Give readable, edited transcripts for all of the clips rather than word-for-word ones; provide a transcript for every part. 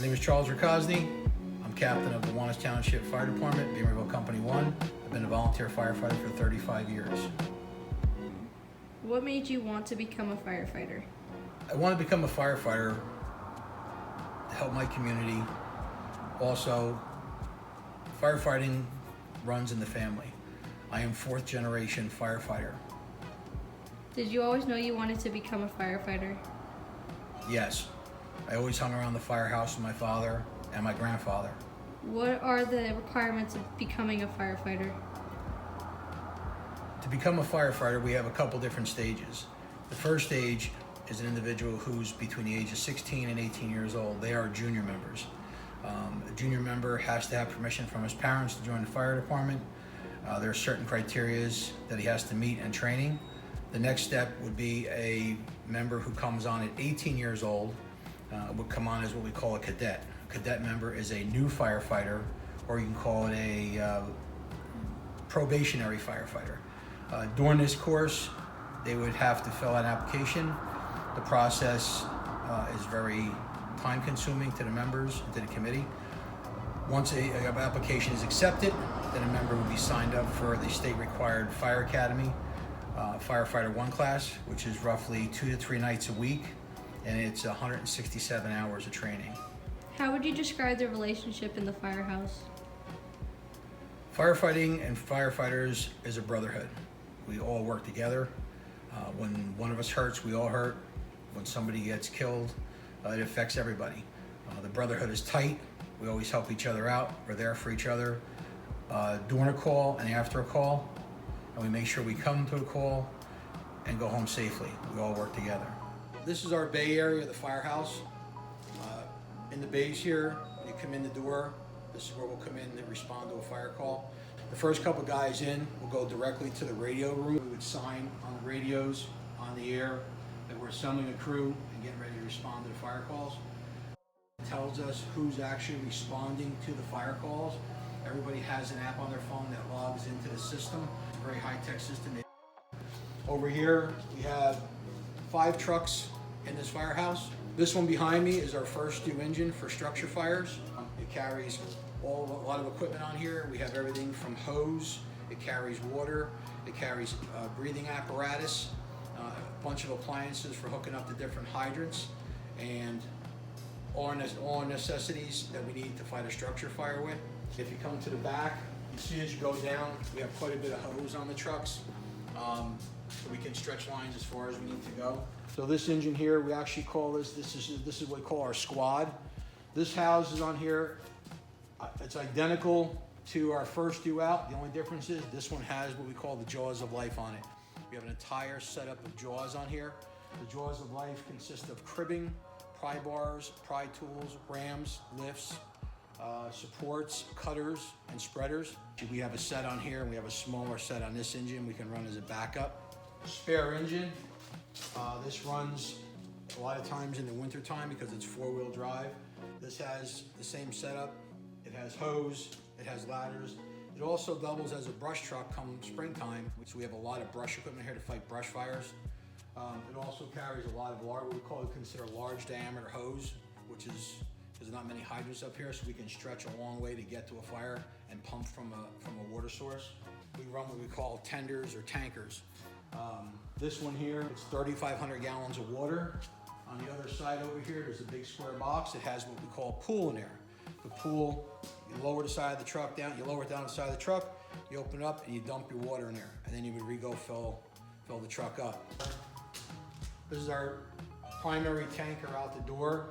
name is Charles Rukosny. I'm captain of the Wannes Township Fire Department, Beemerville Company 1. I've been a volunteer firefighter for 35 years. What made you want to become a firefighter? I want to become a firefighter to help my community. Also, firefighting runs in the family. I am fourth generation firefighter. Did you always know you wanted to become a firefighter? Yes. I always hung around the firehouse with my father and my grandfather. What are the requirements of becoming a firefighter? To become a firefighter, we have a couple different stages. The first stage is an individual who's between the age of 16 and 18 years old. They are junior members. A junior member has to have permission from his parents to join the fire department. There are certain criteria that he has to meet in training. The next step would be a member who comes on at 18 years old, would come on as what we call a cadet. A cadet member is a new firefighter, or you can call it a probationary firefighter. During this course, they would have to fill out an application. The process is very time-consuming to the members and to the committee. Once an application is accepted, then a member would be signed up for the state-required Fire Academy Firefighter 1 class, which is roughly 2 to 3 nights a week, and it's 167 hours of training. How would you describe the relationship in the firehouse? Firefighting and firefighters is a brotherhood. We all work together. When one of us hurts, we all hurt. When somebody gets killed, it affects everybody. The brotherhood is tight. We always help each other out. We're there for each other during a call and after a call. And we make sure we come to a call and go home safely. We all work together. This is our bay area, the firehouse. In the bays here, when you come in the door, this is where we'll come in and respond to a fire call. The first couple guys in will go directly to the radio room. We would sign on the radios on the air that we're assembling a crew and getting ready to respond to the fire calls. It tells us who's actually responding to the fire calls. Everybody has an app on their phone that logs into the system. It's a very high-tech system. Over here, we have 5 trucks in this firehouse. This one behind me is our first due engine for structure fires. It carries a lot of equipment on here. We have everything from hose, it carries water, it carries breathing apparatus, a bunch of appliances for hooking up the different hydrants, and all necessities that we need to fight a structure fire with. If you come to the back, you see as you go down, we have quite a bit of hose on the trucks. So we can stretch lines as far as we need to go. So this engine here, we actually call this is what we call our squad. This house is on here. It's identical to our first due out. The only difference is this one has what we call the jaws of life on it. We have an entire setup of jaws on here. The jaws of life consist of cribbing, pry bars, pry tools, rams, lifts, supports, cutters, and spreaders. We have a set on here, and we have a smaller set on this engine we can run as a backup. Spare engine. This runs a lot of times in the winter time because it's 4-wheel drive. This has the same setup. It has hose, it has ladders. It also doubles as a brush truck come springtime, which we have a lot of brush equipment here to fight brush fires. It also carries a lot of what we consider large diameter hose, which is, there's not many hydrants up here, so we can stretch a long way to get to a fire and pump from a water source. We run what we call tenders or tankers. This one here, it's 3,500 gallons of water. On the other side over here, there's a big square box. It has what we call a pool in there. The pool, you lower the side of the truck down, you lower it down the side of the truck, you open it up and you dump your water in there. And then you would re-go fill the truck up. This is our primary tanker out the door.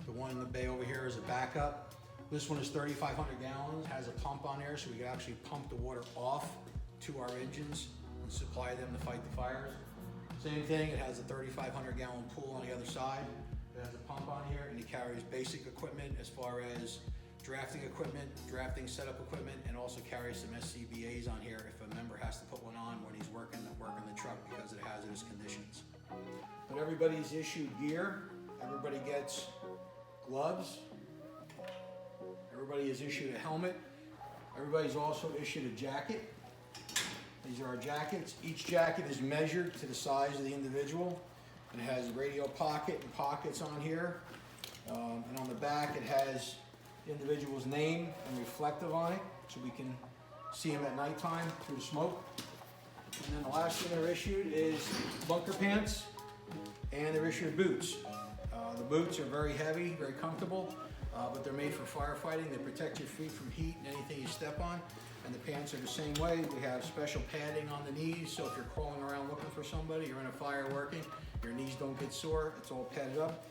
The one in the bay over here is a backup. This one is 3,500 gallons, has a pump on there so we can actually pump the water off to our engines and supply them to fight the fires. Same thing, it has a 3,500 gallon pool on the other side. It has a pump on here and it carries basic equipment as far as drafting equipment, drafting setup equipment, and also carries some SCBAs on here if a member has to put one on when he's working the truck because of the hazardous conditions. But everybody's issued gear. Everybody gets gloves. Everybody is issued a helmet. Everybody's also issued a jacket. These are our jackets. Each jacket is measured to the size of the individual. And it has a radio pocket and pockets on here. And on the back, it has the individual's name and reflective on it, so we can see him at nighttime through the smoke. And then the last thing they're issued is bunker pants, and they're issued boots. The boots are very heavy, very comfortable, but they're made for firefighting. They protect your feet from heat and anything you step on. And the pants are the same way. We have special padding on the knees, so if you're crawling around looking for somebody, you're in a fire working, your knees don't get sore, it's all padded up.